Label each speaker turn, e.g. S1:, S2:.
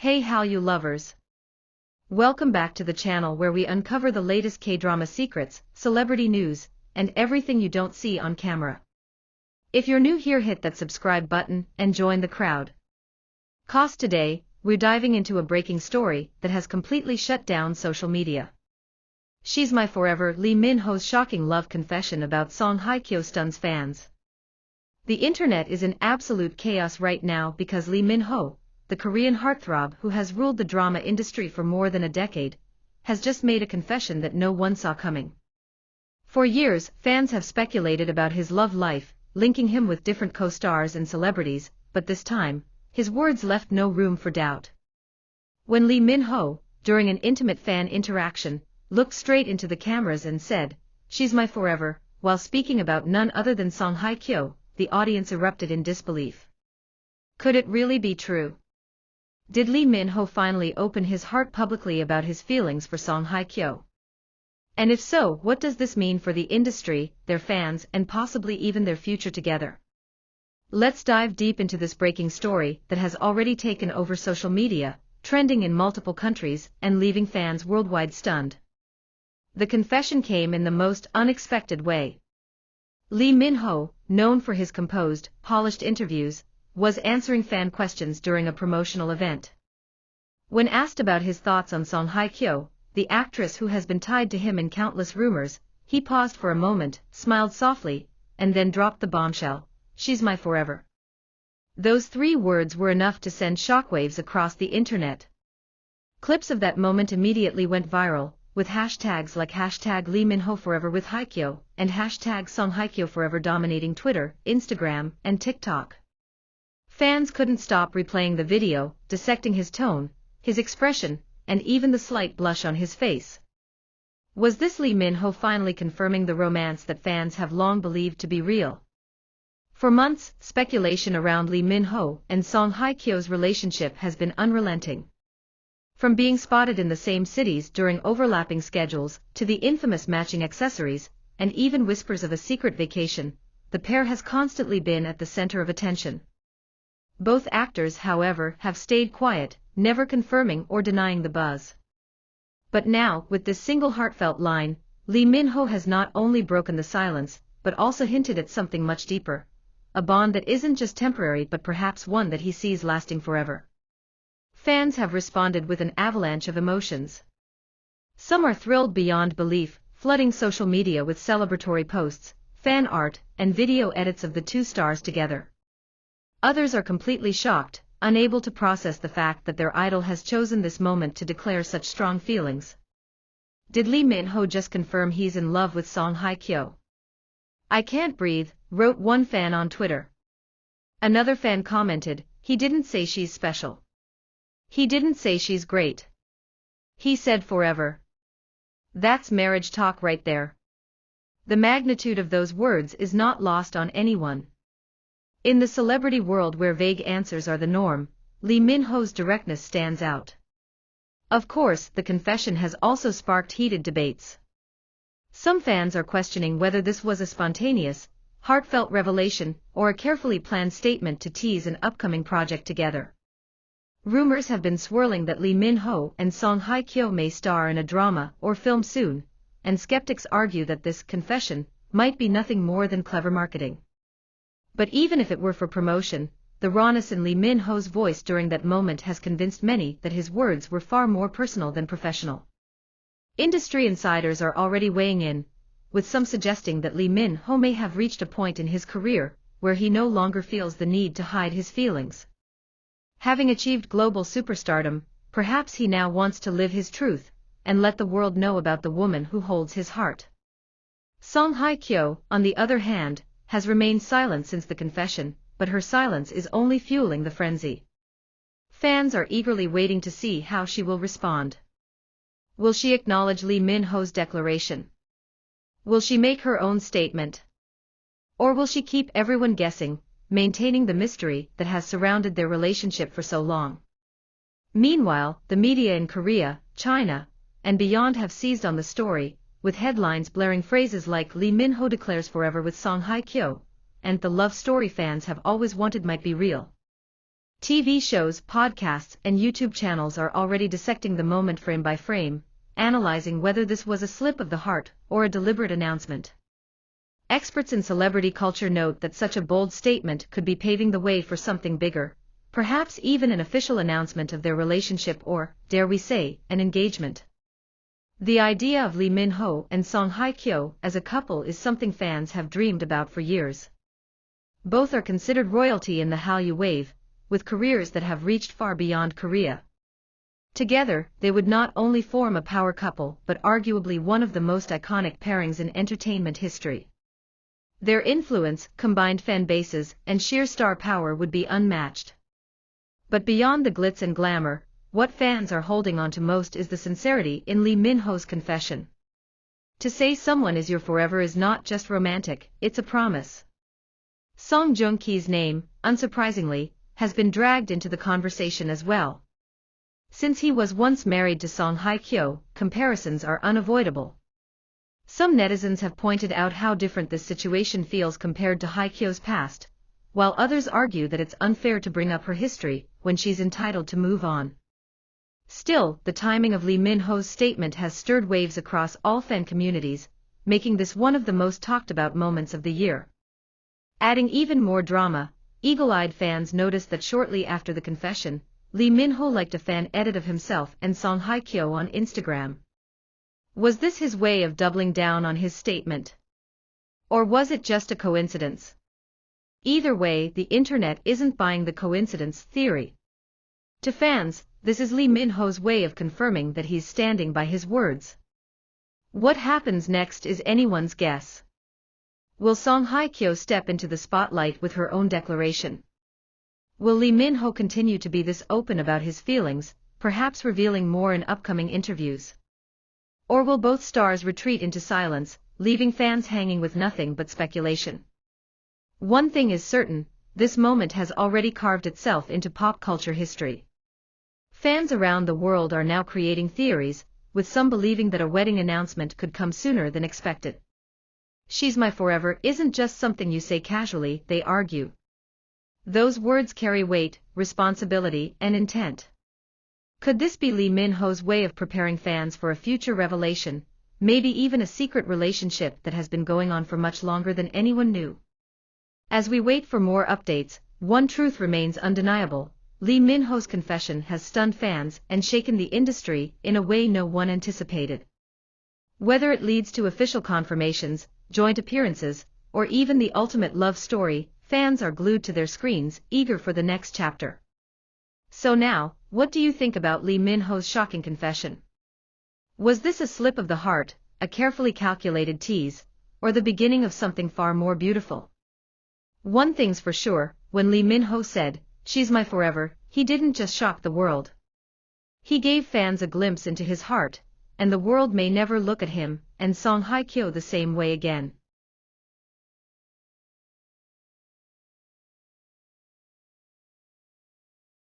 S1: Hey Hallyu lovers! Welcome back to the channel where we uncover the latest K-drama secrets, celebrity news, and everything you don't see on camera. If you're new here, hit that subscribe button and join the crowd. 'Cause today, we're diving into a breaking story that has completely shut down social media. She's My Forever. Lee Min-ho's shocking love confession about Song Hye-kyo stuns fans. The internet is in absolute chaos right now because Lee Min-ho, the Korean heartthrob who has ruled the drama industry for more than a decade, has just made a confession that no one saw coming. For years, fans have speculated about his love life, linking him with different co-stars and celebrities, but this time, his words left no room for doubt. When Lee Min-ho, during an intimate fan interaction, looked straight into the cameras and said, "She's my forever," while speaking about none other than Song Hye-kyo, the audience erupted in disbelief. Could it really be true? Did Lee Min-ho finally open his heart publicly about his feelings for Song Hye-kyo? And if so, what does this mean for the industry, their fans, and possibly even their future together? Let's dive deep into this breaking story that has already taken over social media, trending in multiple countries and leaving fans worldwide stunned. The confession came in the most unexpected way. Lee Min-ho, known for his composed, polished interviews, was answering fan questions during a promotional event. When asked about his thoughts on Song Hye-kyo, the actress who has been tied to him in countless rumors, he paused for a moment, smiled softly, and then dropped the bombshell, "She's my forever." Those 3 words were enough to send shockwaves across the internet. Clips of that moment immediately went viral, with hashtags like #LeeMinHoForeverWithHaekyo and #SongHaekyoForever dominating Twitter, Instagram, and TikTok. Fans couldn't stop replaying the video, dissecting his tone, his expression, and even the slight blush on his face. Was this Lee Min-ho finally confirming the romance that fans have long believed to be real? For months, speculation around Lee Min-ho and Song Hye-kyo's relationship has been unrelenting. From being spotted in the same cities during overlapping schedules, to the infamous matching accessories, and even whispers of a secret vacation, the pair has constantly been at the center of attention. Both actors, however, have stayed quiet, never confirming or denying the buzz. But now, with this single heartfelt line, Lee Min-ho has not only broken the silence, but also hinted at something much deeper, a bond that isn't just temporary but perhaps one that he sees lasting forever. Fans have responded with an avalanche of emotions. Some are thrilled beyond belief, flooding social media with celebratory posts, fan art, and video edits of the 2 stars together. Others are completely shocked, unable to process the fact that their idol has chosen this moment to declare such strong feelings. Did Lee Min-ho just confirm he's in love with Song Hye-kyo? "I can't breathe," wrote one fan on Twitter. Another fan commented, "He didn't say she's special. He didn't say she's great. He said forever." That's marriage talk right there. The magnitude of those words is not lost on anyone. In the celebrity world where vague answers are the norm, Lee Min-ho's directness stands out. Of course, the confession has also sparked heated debates. Some fans are questioning whether this was a spontaneous, heartfelt revelation or a carefully planned statement to tease an upcoming project together. Rumors have been swirling that Lee Min-ho and Song Hye-kyo may star in a drama or film soon, and skeptics argue that this confession might be nothing more than clever marketing. But even if it were for promotion, the rawness in Lee Min-ho's voice during that moment has convinced many that his words were far more personal than professional. Industry insiders are already weighing in, with some suggesting that Lee Min-ho may have reached a point in his career where he no longer feels the need to hide his feelings. Having achieved global superstardom, perhaps he now wants to live his truth and let the world know about the woman who holds his heart. Song Hye-kyo, on the other hand, has remained silent since the confession, but her silence is only fueling the frenzy. Fans are eagerly waiting to see how she will respond. Will she acknowledge Lee Min-ho's declaration? Will she make her own statement? Or will she keep everyone guessing, maintaining the mystery that has surrounded their relationship for so long? Meanwhile, the media in Korea, China, and beyond have seized on the story, with headlines blaring phrases like "Lee Min-ho declares forever with Song Hye-kyo," and "the love story fans have always wanted might be real." TV shows, podcasts, and YouTube channels are already dissecting the moment frame by frame, analyzing whether this was a slip of the heart or a deliberate announcement. Experts in celebrity culture note that such a bold statement could be paving the way for something bigger, perhaps even an official announcement of their relationship or, dare we say, an engagement. The idea of Lee Min-ho and Song Hye-kyo as a couple is something fans have dreamed about for years. Both are considered royalty in the Hallyu wave, with careers that have reached far beyond Korea. Together, they would not only form a power couple but arguably one of the most iconic pairings in entertainment history. Their influence, combined fan bases, and sheer star power would be unmatched. But beyond the glitz and glamour, what fans are holding on to most is the sincerity in Lee Min-ho's confession. To say someone is your forever is not just romantic, it's a promise. Song Joong-ki's name, unsurprisingly, has been dragged into the conversation as well. Since he was once married to Song Hye-kyo, comparisons are unavoidable. Some netizens have pointed out how different this situation feels compared to Hye-kyo's past, while others argue that it's unfair to bring up her history when she's entitled to move on. Still, the timing of Lee Min-ho's statement has stirred waves across all fan communities, making this one of the most talked about moments of the year. Adding even more drama, eagle-eyed fans noticed that shortly after the confession, Lee Min-ho liked a fan edit of himself and Song Hye-kyo on Instagram. Was this his way of doubling down on his statement? Or was it just a coincidence? Either way, the internet isn't buying the coincidence theory. To fans, this is Lee Min-ho's way of confirming that he's standing by his words. What happens next is anyone's guess. Will Song Hye-kyo step into the spotlight with her own declaration? Will Lee Min-ho continue to be this open about his feelings, perhaps revealing more in upcoming interviews? Or will both stars retreat into silence, leaving fans hanging with nothing but speculation? One thing is certain, this moment has already carved itself into pop culture history. Fans around the world are now creating theories, with some believing that a wedding announcement could come sooner than expected. "She's my forever" isn't just something you say casually, they argue. Those words carry weight, responsibility, and intent. Could this be Lee Min-ho's way of preparing fans for a future revelation, maybe even a secret relationship that has been going on for much longer than anyone knew? As we wait for more updates, one truth remains undeniable: Lee Min-ho's confession has stunned fans and shaken the industry in a way no one anticipated. Whether it leads to official confirmations, joint appearances, or even the ultimate love story, fans are glued to their screens, eager for the next chapter. So now, what do you think about Lee Min-ho's shocking confession? Was this a slip of the heart, a carefully calculated tease, or the beginning of something far more beautiful? One thing's for sure, when Lee Min-ho said, "She's my forever," he didn't just shock the world. He gave fans a glimpse into his heart, and the world may never look at him and Song Hye-kyo the same way again.